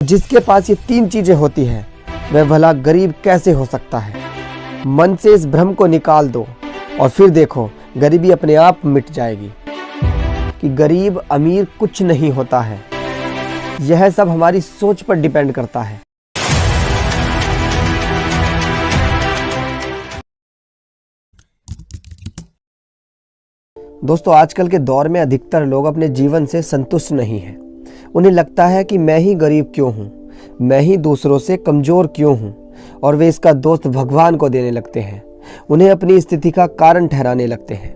जिसके पास ये तीन चीजें होती हैं वह भला गरीब कैसे हो सकता है। मन से इस भ्रम को निकाल दो और फिर देखो गरीबी अपने आप मिट जाएगी कि गरीब अमीर कुछ नहीं होता है। यह सब हमारी सोच पर डिपेंड करता है। दोस्तों, आजकल के दौर में अधिकतर लोग अपने जीवन से संतुष्ट नहीं हैं। उन्हें लगता है कि मैं ही गरीब क्यों हूँ, मैं ही दूसरों से कमज़ोर क्यों हूँ, और वे इसका दोस्त भगवान को देने लगते हैं। उन्हें अपनी स्थिति का कारण ठहराने लगते हैं।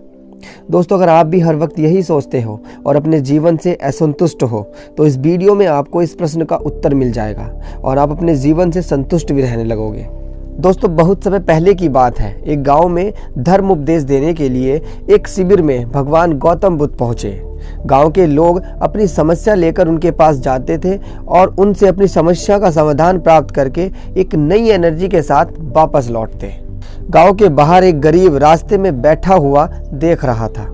दोस्तों, अगर आप भी हर वक्त यही सोचते हो और अपने जीवन से असंतुष्ट हो तो इस वीडियो में आपको इस प्रश्न का उत्तर मिल जाएगा और आप अपने जीवन से संतुष्ट भी रहने लगोगे। दोस्तों, बहुत समय पहले की बात है। एक गांव में धर्म उपदेश देने के लिए एक शिविर में भगवान गौतम बुद्ध पहुंचे। गांव के लोग अपनी समस्या लेकर उनके पास जाते थे और उनसे अपनी समस्या का समाधान प्राप्त करके एक नई एनर्जी के साथ वापस लौटते। गांव के बाहर एक गरीब रास्ते में बैठा हुआ देख रहा था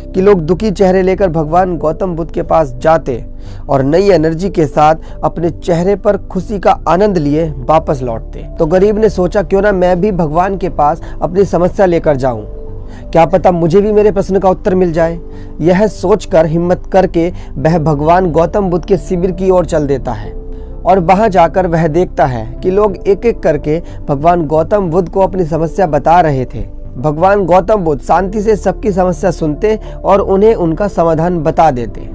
कि लोग दुखी चेहरे लेकर भगवान गौतम बुद्ध के पास जाते और नई एनर्जी के साथ अपने चेहरे पर खुशी का आनंद लिए वापस लौटते। तो गरीब ने सोचा, क्यों ना मैं भी भगवान के पास अपनी समस्या लेकर जाऊं, क्या पता मुझे भी मेरे प्रश्न का उत्तर मिल जाए। यह सोचकर हिम्मत करके वह भगवान गौतम बुद्ध के शिविर की ओर चल देता है और वहां जाकर वह देखता है कि लोग एक एक करके भगवान गौतम बुद्ध को अपनी समस्या बता रहे थे। भगवान गौतम बुद्ध शांति से सबकी समस्या सुनते और उन्हें उनका समाधान बता देते।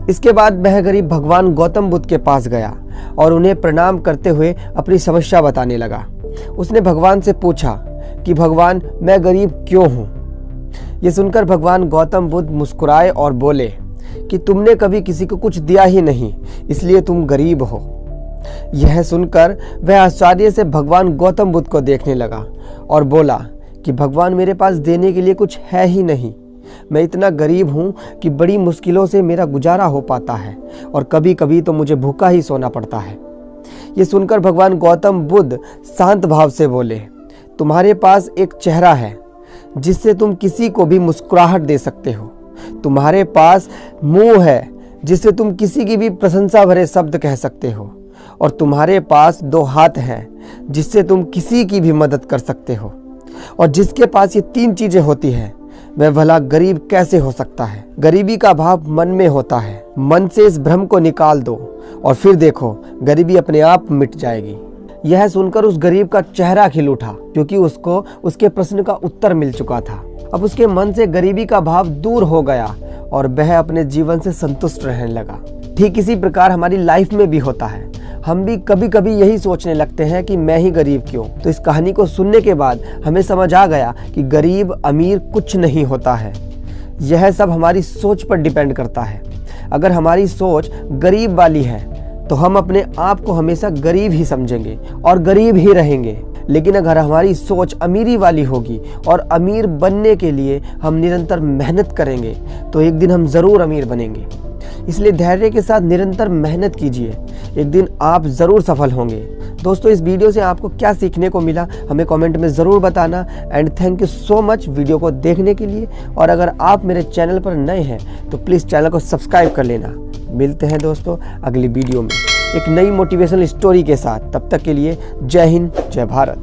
इसके बाद वह गरीब भगवान गौतम बुद्ध के पास गया और उन्हें प्रणाम करते हुए अपनी समस्या बताने लगा। उसने भगवान से पूछा कि भगवान, मैं गरीब क्यों हूँ। ये सुनकर भगवान गौतम बुद्ध मुस्कुराए और बोले कि तुमने कभी किसी को कुछ दिया ही नहीं, इसलिए तुम गरीब हो। यह सुनकर वह आश्चर्य से भगवान गौतम बुद्ध को देखने लगा और बोला कि भगवान, मेरे पास देने के लिए कुछ है ही नहीं। मैं इतना गरीब हूँ कि बड़ी मुश्किलों से मेरा गुजारा हो पाता है और कभी कभी तो मुझे भूखा ही सोना पड़ता है। ये सुनकर भगवान गौतम बुद्ध शांत भाव से बोले, तुम्हारे पास एक चेहरा है जिससे तुम किसी को भी मुस्कुराहट दे सकते हो। तुम्हारे पास मुंह है जिससे तुम किसी की भी प्रशंसा भरे शब्द कह सकते हो। और तुम्हारे पास दो हाथ हैं जिससे तुम किसी की भी मदद कर सकते हो। और जिसके पास ये तीन चीजें होती हैं वह भला गरीब कैसे हो सकता है। गरीबी का भाव मन में होता है। मन से इस भ्रम को निकाल दो और फिर देखो गरीबी अपने आप मिट जाएगी। यह सुनकर उस गरीब का चेहरा खिल उठा, क्योंकि उसको उसके प्रश्न का उत्तर मिल चुका था। अब उसके मन से गरीबी का भाव दूर हो गया और वह अपने जीवन से संतुष्ट रहने लगा। ठीक इसी प्रकार हमारी लाइफ में भी होता है। हम भी कभी कभी यही सोचने लगते हैं कि मैं ही गरीब क्यों। तो इस कहानी को सुनने के बाद हमें समझ आ गया कि गरीब अमीर कुछ नहीं होता है। यह सब हमारी सोच पर डिपेंड करता है। अगर हमारी सोच गरीब वाली है तो हम अपने आप को हमेशा गरीब ही समझेंगे और गरीब ही रहेंगे। लेकिन अगर हमारी सोच अमीरी वाली होगी और अमीर बनने के लिए हम निरंतर मेहनत करेंगे तो एक दिन हम ज़रूर अमीर बनेंगे। इसलिए धैर्य के साथ निरंतर मेहनत कीजिए, एक दिन आप ज़रूर सफल होंगे। दोस्तों, इस वीडियो से आपको क्या सीखने को मिला हमें कमेंट में ज़रूर बताना। And thank you so much video को देखने के लिए। और अगर आप मेरे चैनल पर नए हैं तो प्लीज़ चैनल को सब्सक्राइब कर लेना। मिलते हैं दोस्तों अगली वीडियो में एक नई मोटिवेशनल स्टोरी के साथ। तब तक के लिए जय हिंद, जय भारत।